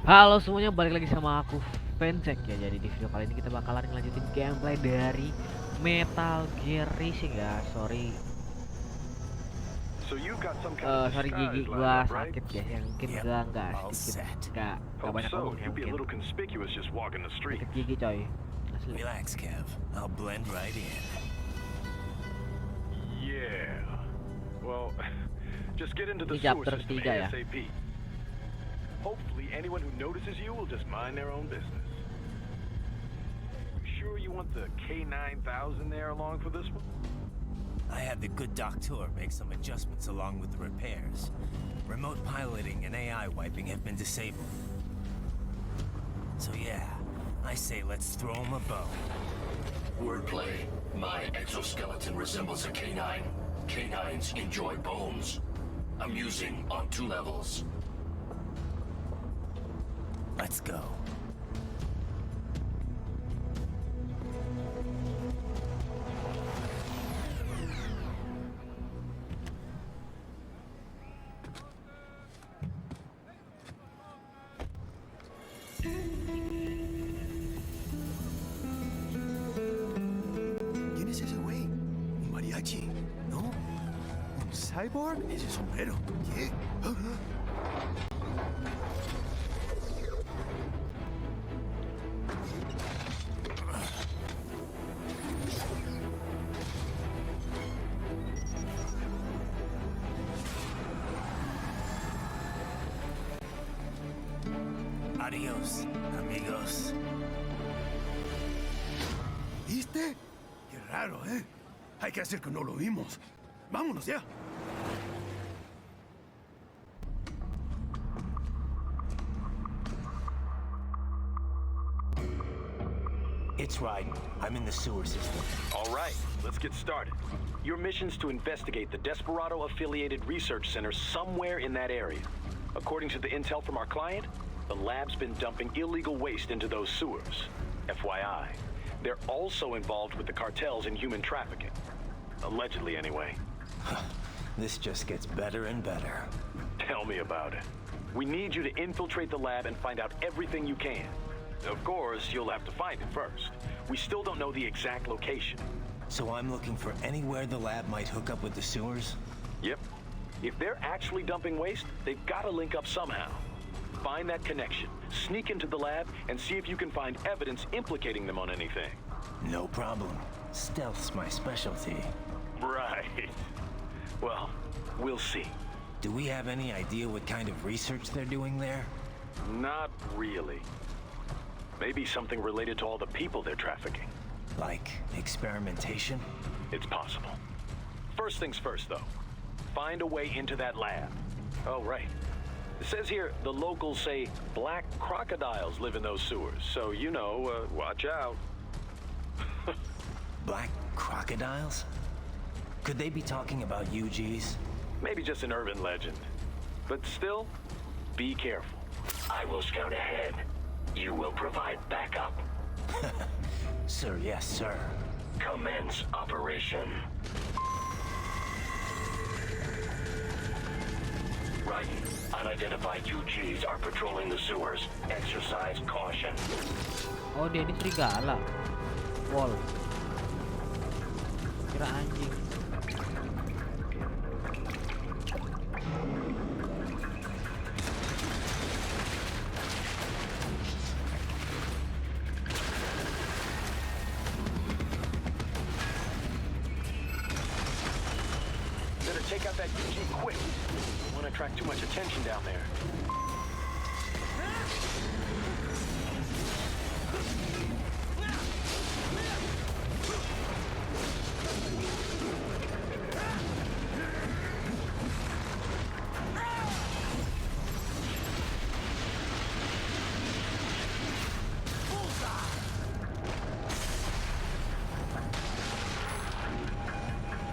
Halo semuanya, balik lagi sama aku Fansek ya. Jadi di video kali ini kita bakalan ngelanjutin gameplay dari Metal Gear Rising ya. Sorry gigi gua sakit guys, yang mungkin gua nggak sedikit nggak banyak ngomong ya mungkin. Sakit gigi coy. Asli. Relax, Kev. I'll blend right in. Yeah. Well, just get into the Ini sewer chapter system 3 ya. ASAP. Hopefully, anyone who notices you will just mind their own business. You sure you want the K9000 there along for this one? I had the good doctor make some adjustments along with the repairs. Remote piloting and AI wiping have been disabled. So yeah, I say let's throw him a bone. Wordplay. My exoskeleton resembles a canine. Canines enjoy bones. Amusing on 2 levels. Let's go. ¿Quién es ese güey? ¿Un mariachi? ¿No? ¿Un cyborg? Ese sombrero. ¿Qué? Adios, amigos. ¿Viste? Qué raro, ¿eh? Hay que hacer que no lo vimos. Vámonos ya. It's Raiden. I'm in the sewer system. All right, let's get started. Your mission's to investigate the Desperado-affiliated research center somewhere in that area. According to the intel from our client, the lab's been dumping illegal waste into those sewers. FYI, they're also involved with the cartels in human trafficking. Allegedly, anyway. This just gets better and better. Tell me about it. We need you to infiltrate the lab and find out everything you can. Of course, you'll have to find it first. We still don't know the exact location. So I'm looking for anywhere the lab might hook up with the sewers? Yep. If they're actually dumping waste, they've got to link up somehow. Find that connection, sneak into the lab, and see if you can find evidence implicating them on anything. No problem. Stealth's my specialty. Right. Well, we'll see. Do we have any idea what kind of research they're doing there? Not really. Maybe something related to all the people they're trafficking. Like experimentation? It's possible. First things first, though. Find a way into that lab. Oh, right. It says here the locals say black crocodiles live in those sewers, so you know, watch out. Black crocodiles? Could they be talking about UGs? Maybe just an urban legend. But still, be careful. I will scout ahead. You will provide backup. Sir, yes, sir. Commence operation. Right. Unidentified UGs are patrolling the sewers. Exercise caution. Oh dia ini serigala. Wall. Kira anjing. Better take out that UG quick. Don't want to attract too much attention down there.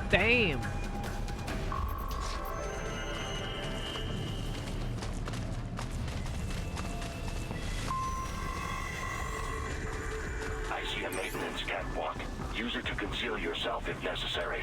Damn. I see a maintenance catwalk. Use it to conceal yourself if necessary.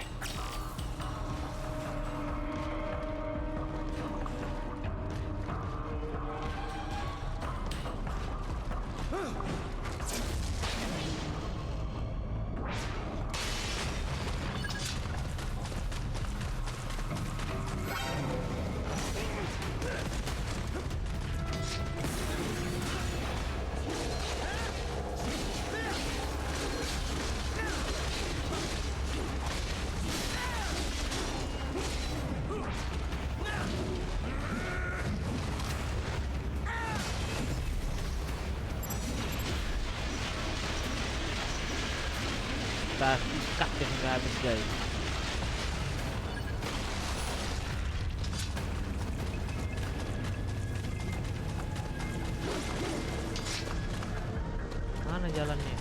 kita sikat dia sampai habis guys. Mana jalannya?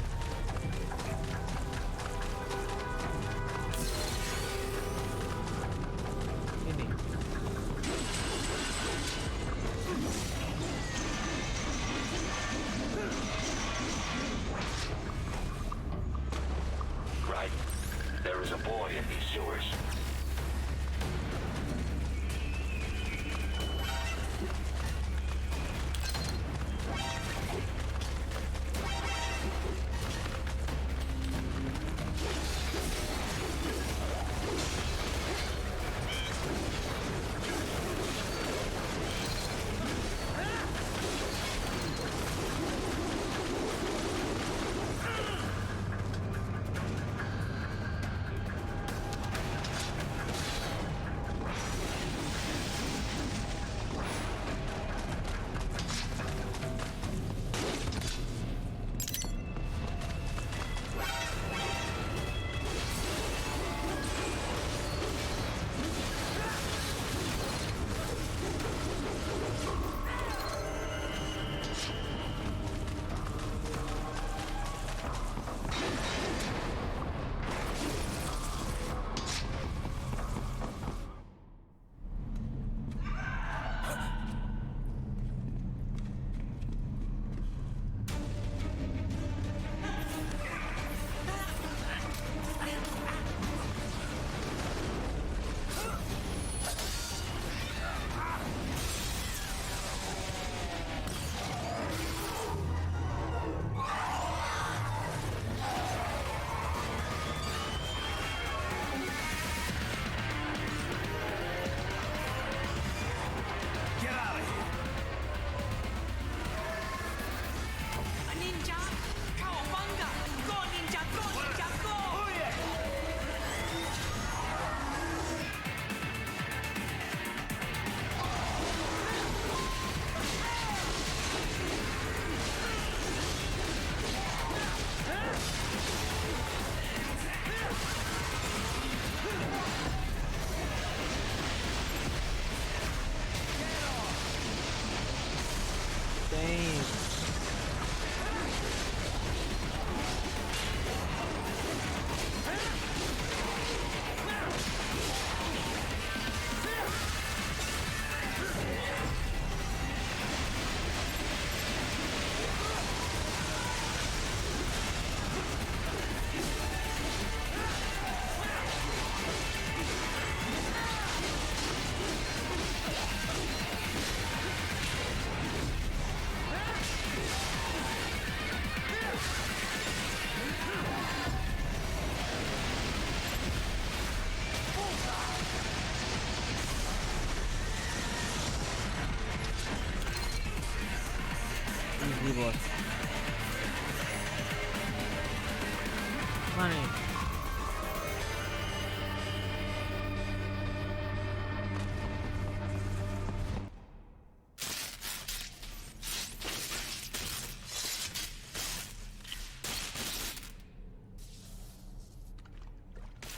Ini. Right. There is a boy in these sewers. Easy bos. Mana nih?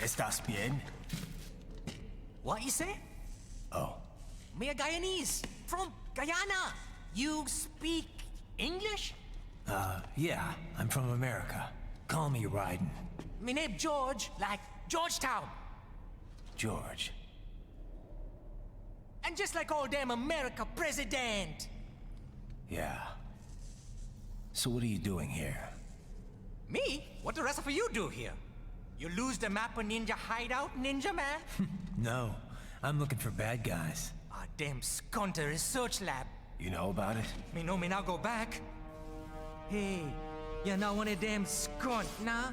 ¿Estás bien? What you say? Oh, Me a Guyanese from Guyana. You speak English? yeah, I'm from America. Call me Raiden. Me name George, like Georgetown. George. And just like all damn America president. Yeah. So what are you doing here? Me? What the rest of you do here? You lose the map of Ninja hideout, Ninja man? No, I'm looking for bad guys. Ah, damn Skunter research lab. You know about it? Me know me now go back. Hey, you're not one of them skunt, nah?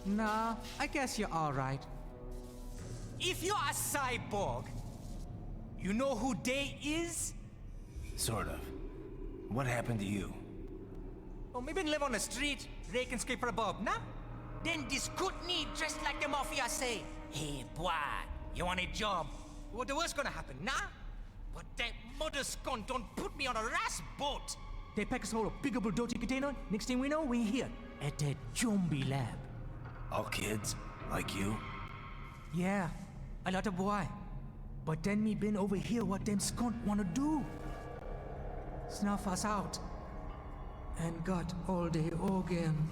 Nah, I guess you're alright. If you're a cyborg, you know who they is? Sort of. What happened to you? Oh, maybe live on the street, rake and scrape for a bob, nah? Then this good need dressed like the mafia say, hey boy, you want a job? What the worst gonna happen, nah? But that mother scunt don't put me on a ras boat. They pack us all a big old dirty container. Next thing we know, we here. at that zombie lab. All kids? Like you? Yeah, a lot of boy. But then me been over here what them skunt wanna do. Snuff us out. And got all the organ.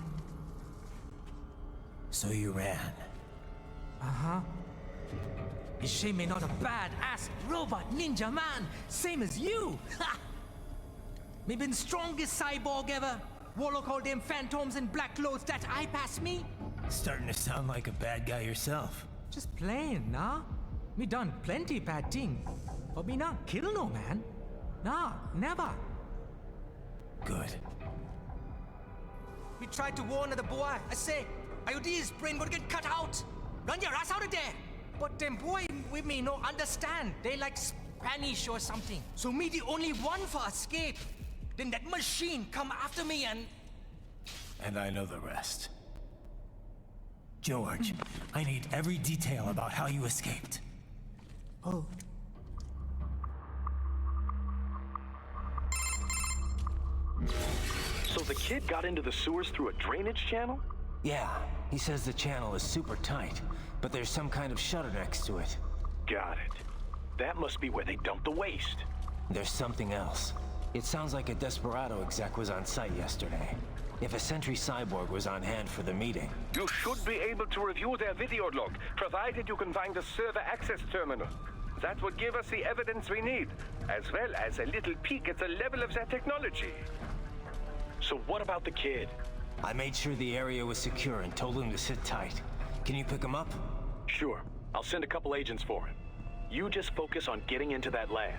So you ran. Uh-huh. Is she me not a badass robot ninja man, same as you? Ha! Me been strongest cyborg ever. Warlock all them phantoms in black clothes that eye pass me. Starting to sound like a bad guy yourself. Just plain, nah? Me done plenty bad thing. But me not kill no man. Nah, never. Good. We tried to warn the boy. I say, IOD's brain would get cut out. Run your ass out of there. But them boy with me no understand. They like Spanish or something. So me the only one for escape. Then that machine come after me and... And I know the rest. George, I need every detail about how you escaped. Oh. So the kid got into the sewers through a drainage channel? Yeah, he says the channel is super tight, but there's some kind of shutter next to it. Got it. That must be where they dumped the waste. There's something else. It sounds like a Desperado exec was on site yesterday. If a Sentry cyborg was on hand for the meeting. You should be able to review their video log, provided you can find the server access terminal. That would give us the evidence we need, as well as a little peek at the level of their technology. So what about the kid? I made sure the area was secure and told him to sit tight. Can you pick him up? Sure. I'll send a couple agents for him. You just focus on getting into that lab.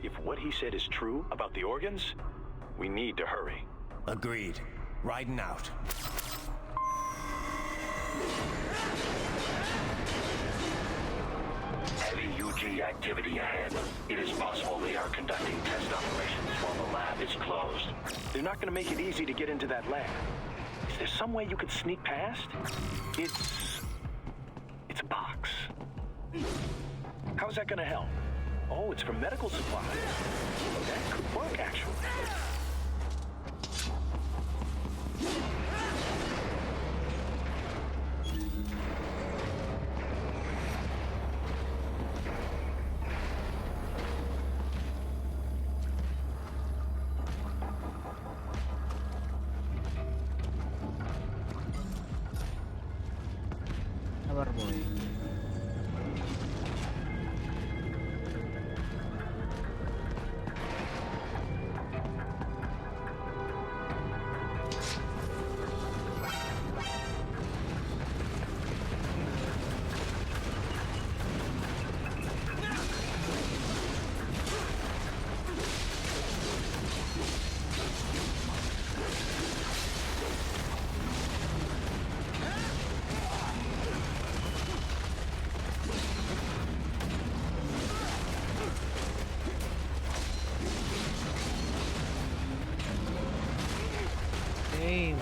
If what he said is true about the organs, we need to hurry. Agreed. Riding out. Heavy UG activity ahead. It is possible they are conducting test operations while the lab is closed. They're not going to make it easy to get into that lab. Is there some way you could sneak past? It's a box. How's that going to help? Oh, it's for medical supplies. That could work, actually. Sabar boy. Damn.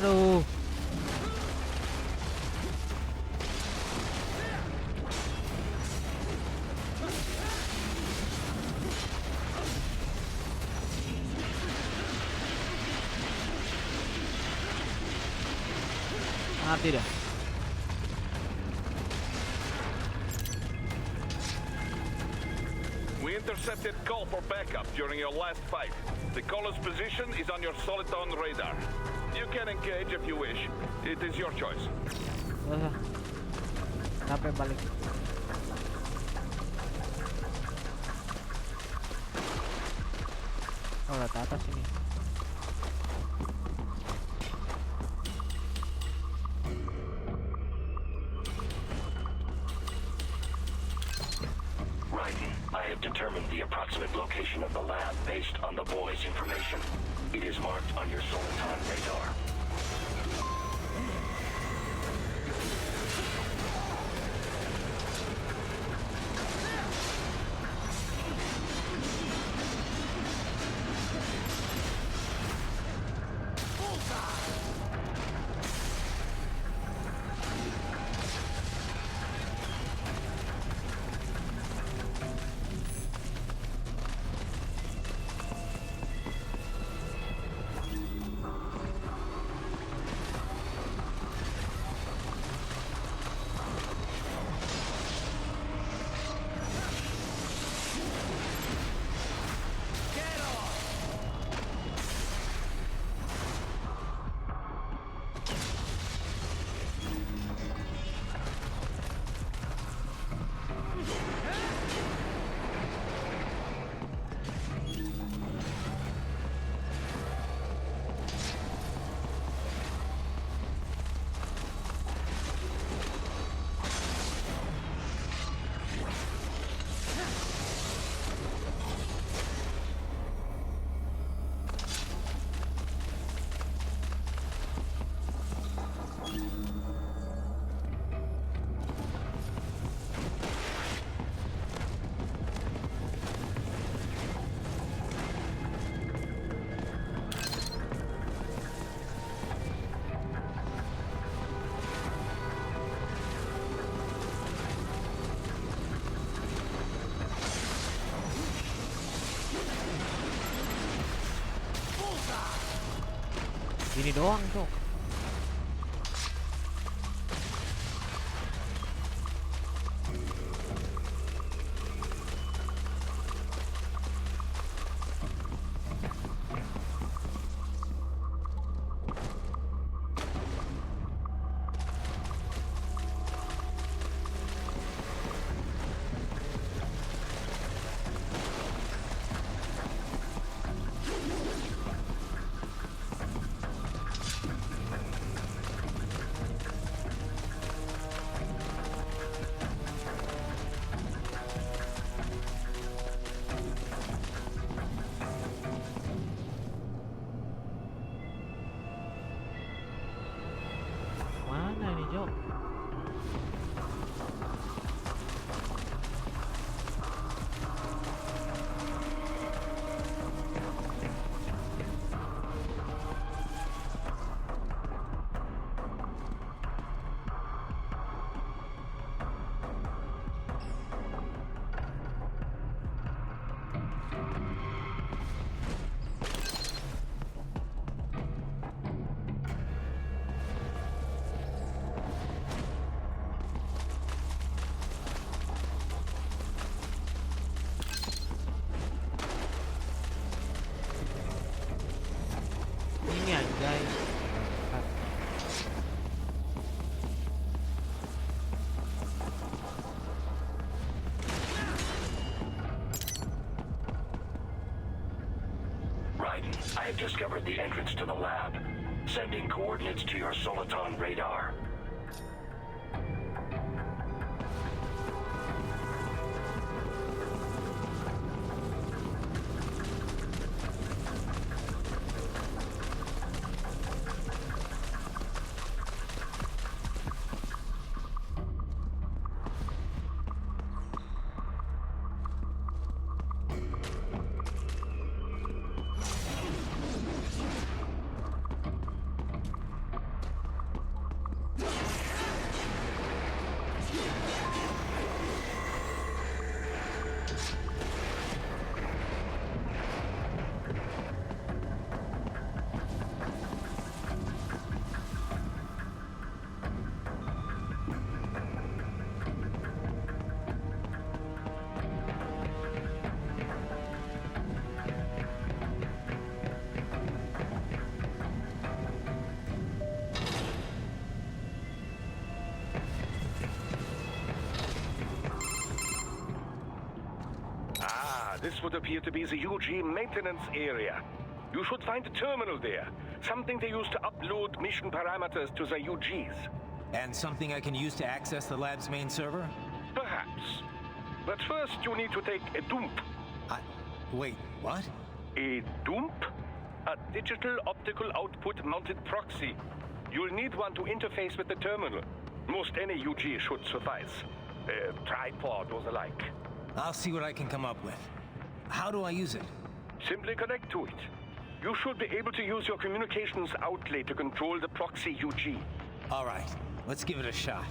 Aduh. Mati dah. We We intercepted call for backup during your last fight. The caller's position is on your Soliton radar. You can engage if you wish. It is your choice. Sampai balik. Oh, lihat ke atas ini. Raiden, I have determined the approximate location of the lab based on the boy's information. It is marked on your Soliton radar. Ini doang tuh. Mana ini, Jok? Ini anjay. Raiden, I have discovered the entrance to the lab. Sending coordinates to your Soliton radar. This would appear to be the UG maintenance area. You should find a terminal there. Something they use to upload mission parameters to the UGs. And something I can use to access the lab's main server? Perhaps. But first you need to take a dump. Wait, what? A dump? A digital optical output mounted proxy. You'll need one to interface with the terminal. Most any UG should suffice. A tripod or the like. I'll see what I can come up with. How do I use it? Simply connect to it. You should be able to use your communications outlet to control the proxy UG. All right, let's give it a shot.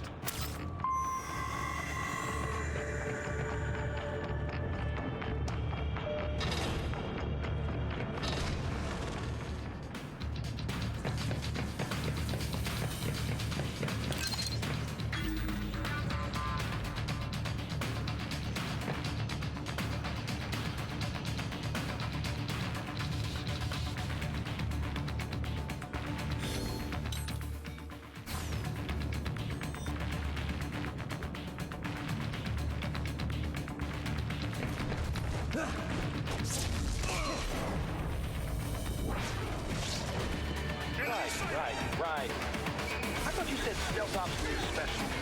Right. I thought you said stealth ops were your specialty.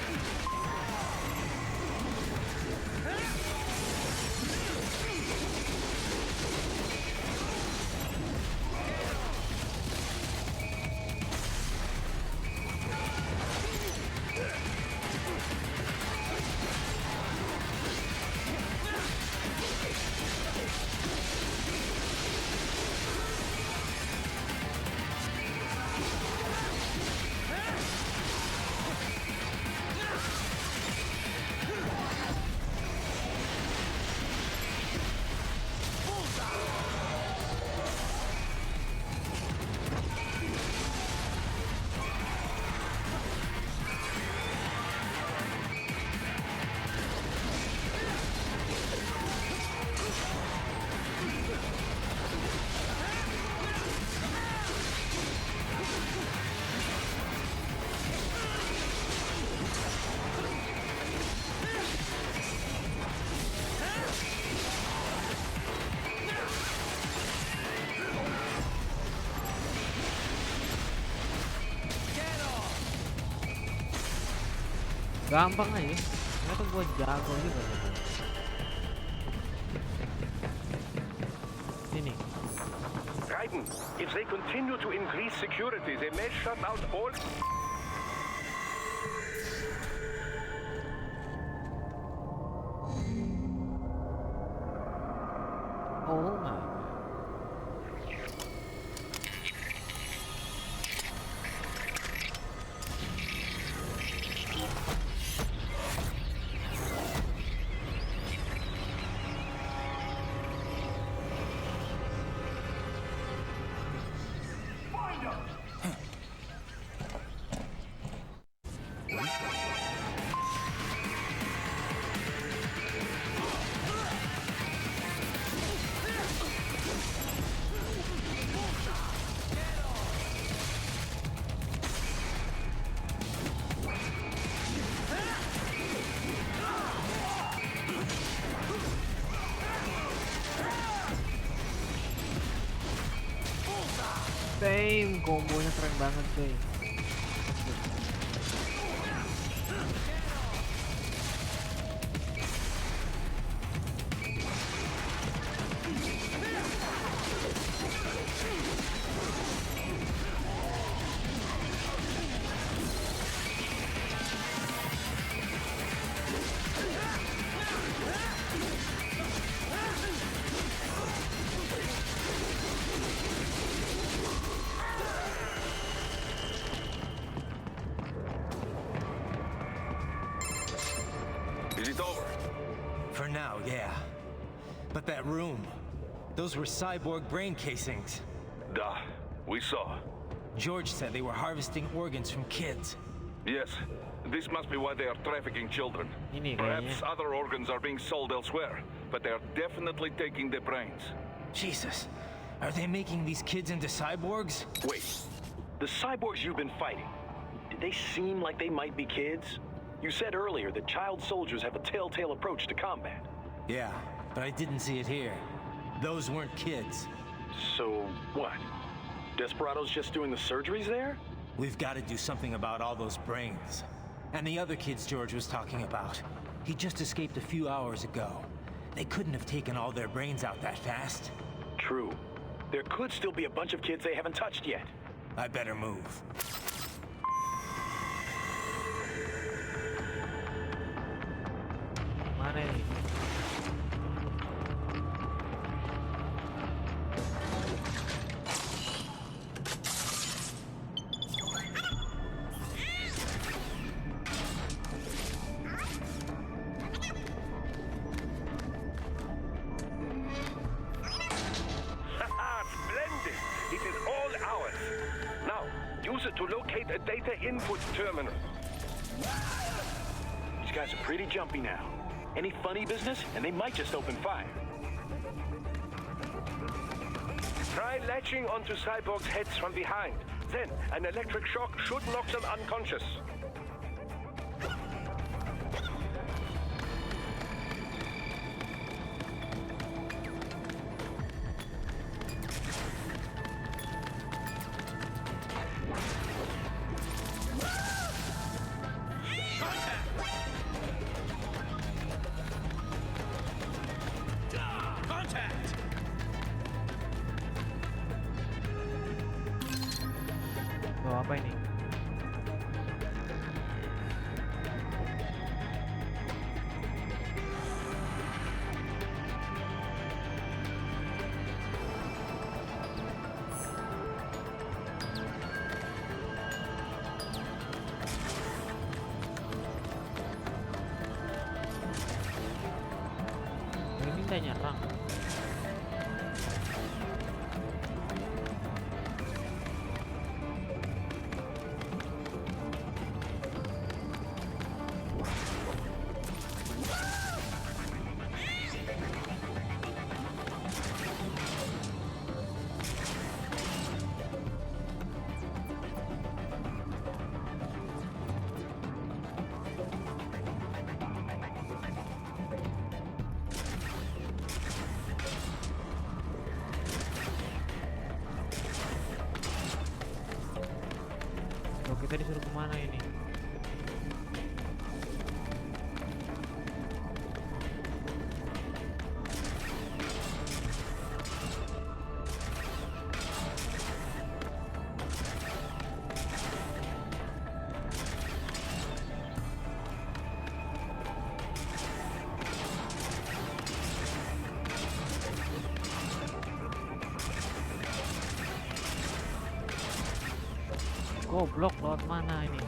Gampang aja. Ternyata gua jago juga. Sini. Raiden, if they continue to increase security, they may shut out all... Oh my. Damn, kombonya keren banget cuy. Is it over? For now, yeah. But that room, those were cyborg brain casings. Duh, we saw. George said they were harvesting organs from kids. Yes, this must be why they are trafficking children. Ini Perhaps kayaknya. other organs are being sold elsewhere, but they are definitely taking their brains. Jesus, are they making these kids into cyborgs? Wait, the cyborgs you've been fighting, did they seem like they might be kids? You said earlier that child soldiers have a telltale approach to combat. Yeah, but I didn't see it here. Those weren't kids. So, what? Desperado's just doing the surgeries there? We've got to do something about all those brains. And the other kids George was talking about. He just escaped a few hours ago. They couldn't have taken all their brains out that fast. True. There could still be a bunch of kids they haven't touched yet. I better move. Mana ini? Splendid! It is all ours. Now, use it to locate a data input terminal. These guys are pretty jumpy now. Any funny business, and they might just open fire. Try latching onto cyborgs' heads from behind. Then, an electric shock should knock them unconscious. Bawa apa ini? Ini minta nyerang. Oh, kita disuruh kemana ini? Goblok, lewat mana ini?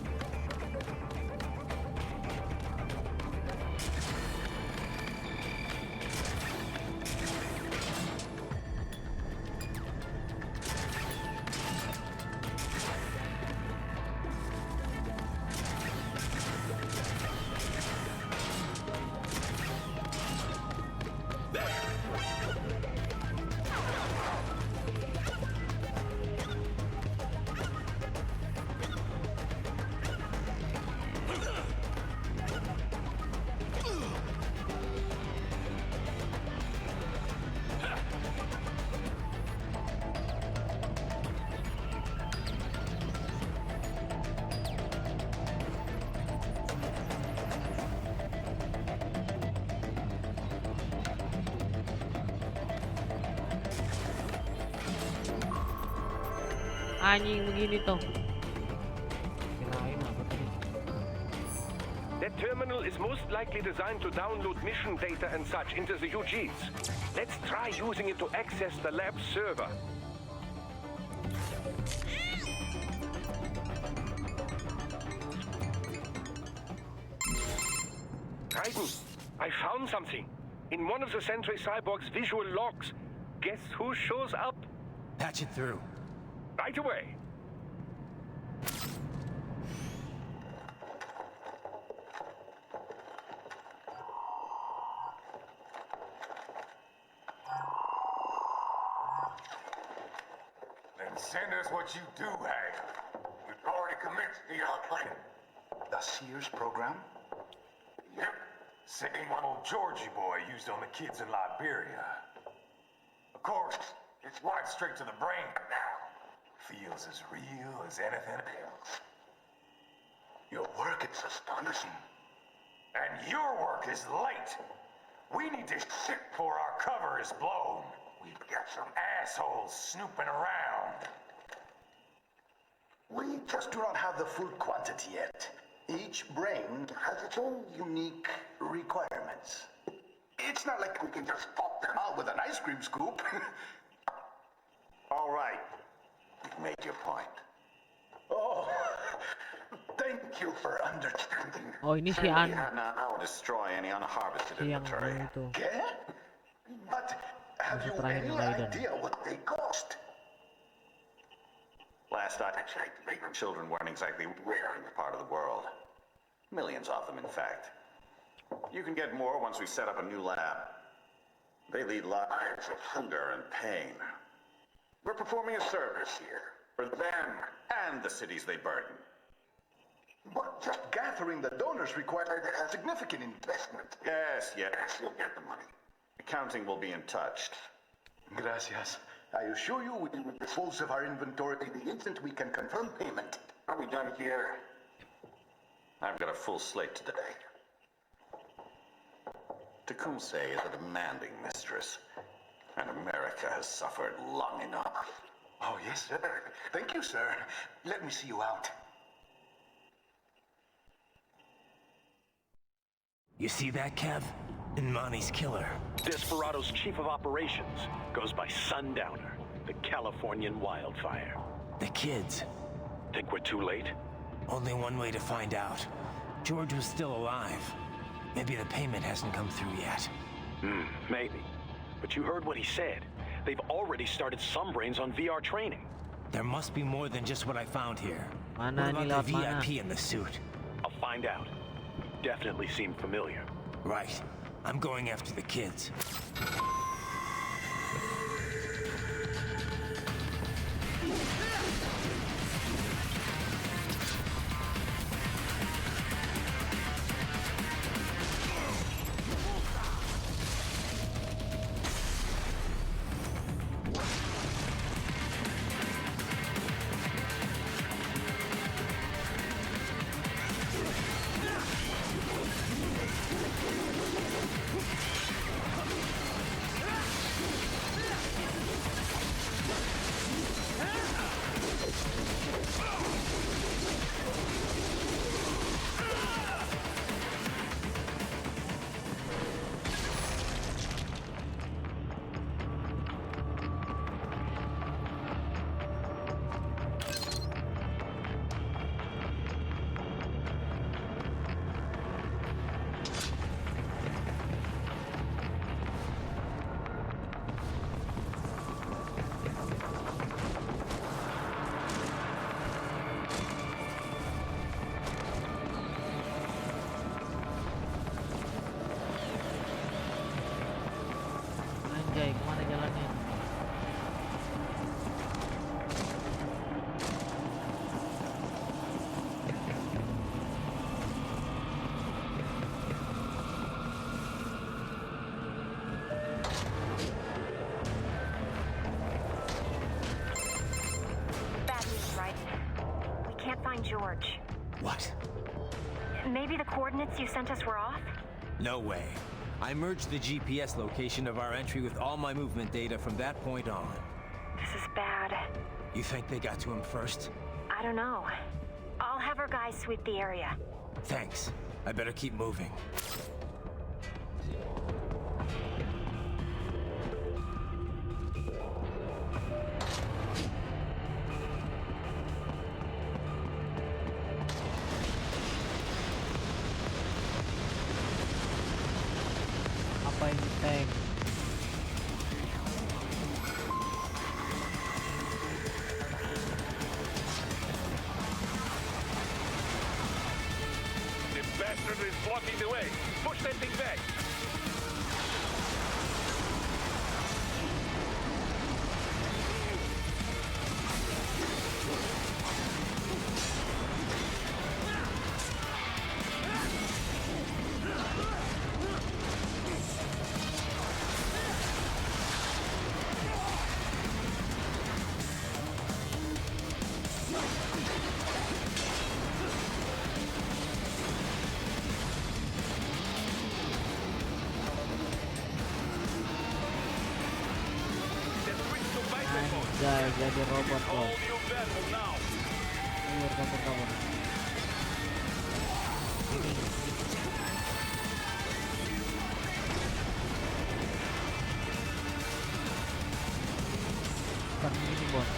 Anjing begini tuh. Kirain apa tadi? That terminal is most likely designed to download mission data and such into the UGs. Let's try using it to access the lab server. Raiden, I found something. In one of the Sentry Cyborg's visual logs. Guess who shows up? Patch it through. Right away. Then send us what you do have. We've already commenced the plan. The Sears program? Yep. Same old Georgie boy used on the kids in Liberia. Of course, it's right straight to the brain now. Feels as real as anything else. Your work is astonishing. And your work is late. We need to ship before our cover is blown. We've got some assholes snooping around. We just do not have the full quantity yet. Each brain has its own unique requirements. It's not like we can just pop them out with an ice cream scoop. All right. You've made your point. Oh, thank you for understanding. Oh, ini si An. Now destroy any unharvested Si yang inventory. itu. Okay? But have you Musuh terakhir any Raiden. idea what they cost? Last I checked, children weren't exactly rare in this part of the world. Millions of them, in fact. You can get more once we set up a new lab. They lead lives of hunger and pain. We're performing a service here for them and the cities they burden. But just gathering the donors required a significant investment. Yes, you'll get the money. Accounting will be in touch. Gracias. I assure you we will dispose of our inventory the instant we can confirm payment. Are we done here? I've got a full slate today. Tecumseh is a demanding mistress, and America has suffered long enough. Oh, yes, sir. Thank you, sir. Let me see you out. You see that, Kev? Inmani's killer. Desperado's chief of operations goes by Sundowner, the Californian wildfire. The kids. Think we're too late? Only one way to find out. George was still alive. Maybe the payment hasn't come through yet. Maybe. But you heard what he said. They've already started some brains on VR training. There must be more than just what I found here. Mana What ni about laut the mana? VIP in the suit? I'll find out. Definitely seem familiar. Right. I'm going after the kids. Anjay, kemana jalannya? Bad news, Raiden. We can't find George. What? Maybe the coordinates you sent us were off? No way. I merged the GPS location of our entry with all my movement data from that point on. This is bad. You think they got to him first? I don't know. I'll have our guys sweep the area. Thanks. I better keep moving. Apa ini tank? The bastard is blocking the way. Push that thing back. Guys, jadi robot bos. Kabur. Ini bos.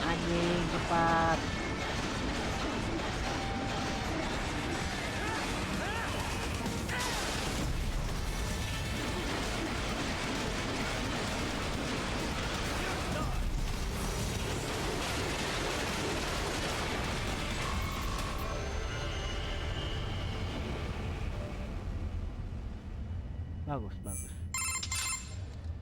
Anjing cepat. Bagus.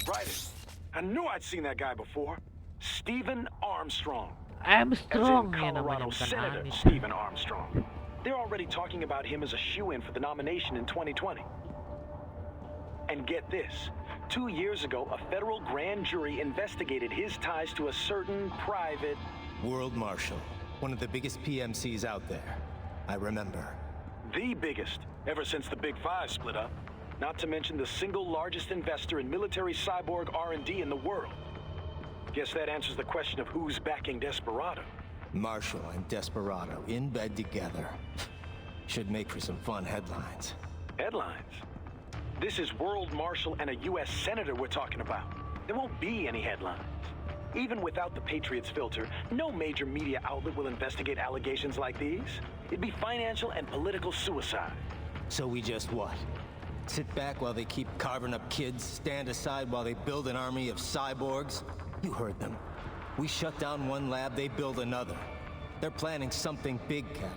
Raiden, I knew I'd seen that guy before. Stephen Armstrong. Armstrong As in Colorado Senator Stephen Armstrong. They're already talking about him as a shoo-in for the nomination in 2020. And get this, 2 years ago, a federal grand jury investigated his ties to a certain private... World Marshal, one of the biggest PMCs out there. I remember. The biggest, ever since the Big Five split up. Not to mention the single largest investor in military cyborg R&D in the world. Guess that answers the question of who's backing Desperado. Marshall and Desperado in bed together. Should make for some fun headlines. Headlines? This is World Marshal and a U.S. Senator we're talking about. There won't be any headlines. Even without the Patriots filter, no major media outlet will investigate allegations like these. It'd be financial and political suicide. So we just what? Sit back while they keep carving up kids, stand aside while they build an army of cyborgs? You heard them. We shut down one lab, they build another. They're planning something big, Kev.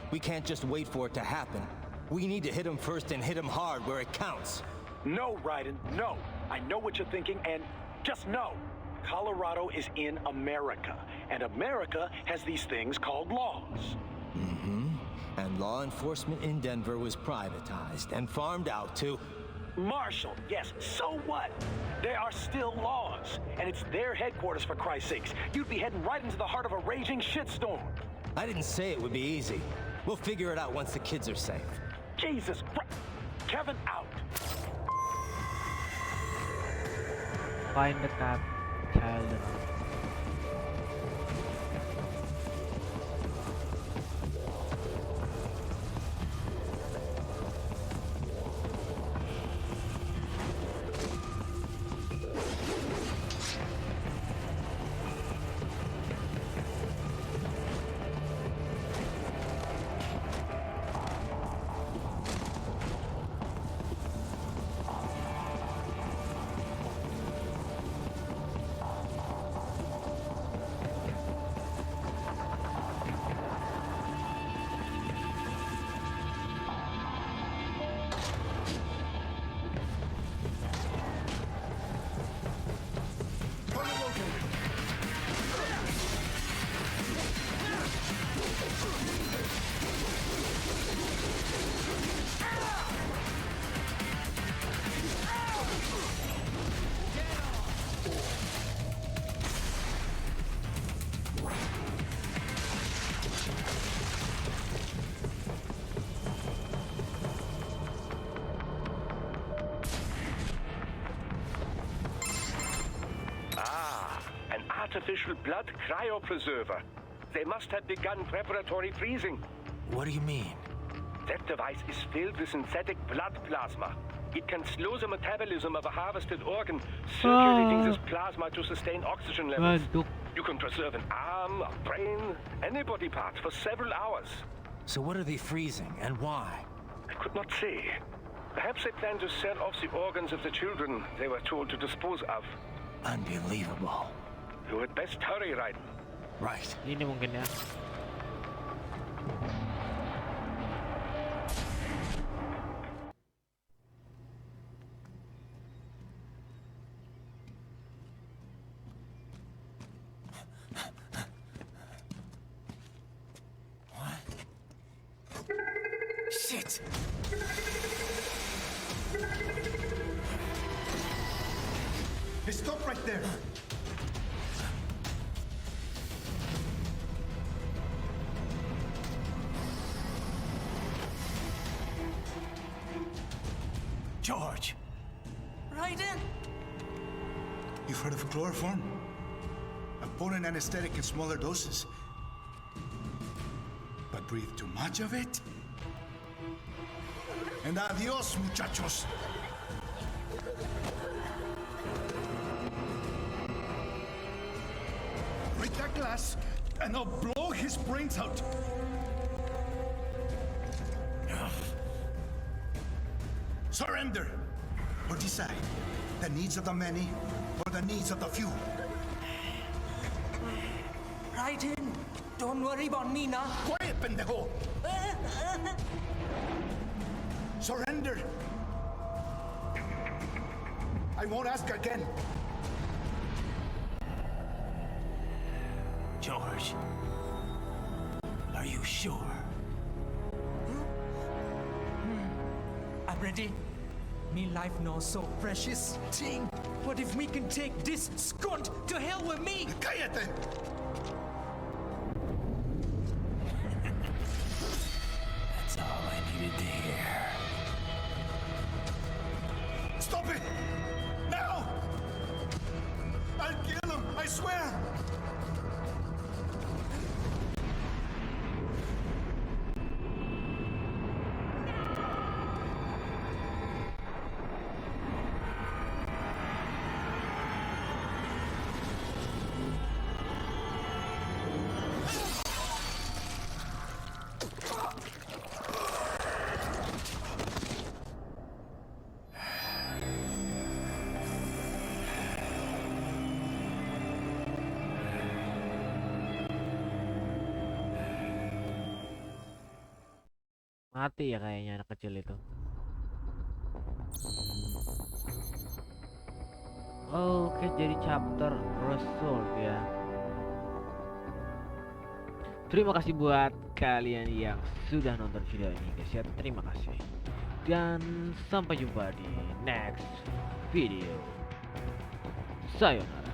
We can't just wait for it to happen. We need to hit them first and hit them hard where it counts. No, Raiden, no. I know what you're thinking, and just know. Colorado is in America, and America has these things called laws. Mm-hmm. And law enforcement in Denver was privatized and farmed out to... Marshall, yes, so what? There are still laws, and it's their headquarters, for Christ's sakes. You'd be heading right into the heart of a raging shitstorm. I didn't say it would be easy. We'll figure it out once the kids are safe. Jesus Christ. Kevin out. Find the cat child. artificial blood cryopreserver. They must have begun preparatory freezing. What do you mean? That device is filled with synthetic blood plasma. It can slow the metabolism of a harvested organ, circulating this plasma to sustain oxygen levels. You can preserve an arm, a brain, any body part for several hours. So what are they freezing, and why? I could not say. Perhaps they plan to sell off the organs of the children they were told to dispose of. Unbelievable. You had best hurry, Raiden. Right. Ini mungkin ya. Shit! Hey, stop right there. George! Raiden! You've heard of chloroform? A potent anesthetic in smaller doses. But breathe too much of it? And adios, muchachos. Break that glass, and I'll blow his brains out. Surrender, or decide the needs of the many or the needs of the few. Raiden, don't worry about me now. Quiet, pendejo! Surrender! I won't ask again. George, are you sure? I'm ready. Me life now so precious. Thing. What if we can take this skunt to hell with me? Cállate! That's all I needed to hear. Stop it! Now! I'll kill him, I swear! Mati ya kayaknya anak kecil itu. Oke, jadi chapter result ya. Terima kasih buat kalian yang sudah nonton video ini guys ya. Terima kasih. Dan sampai jumpa di next video. Sayonara.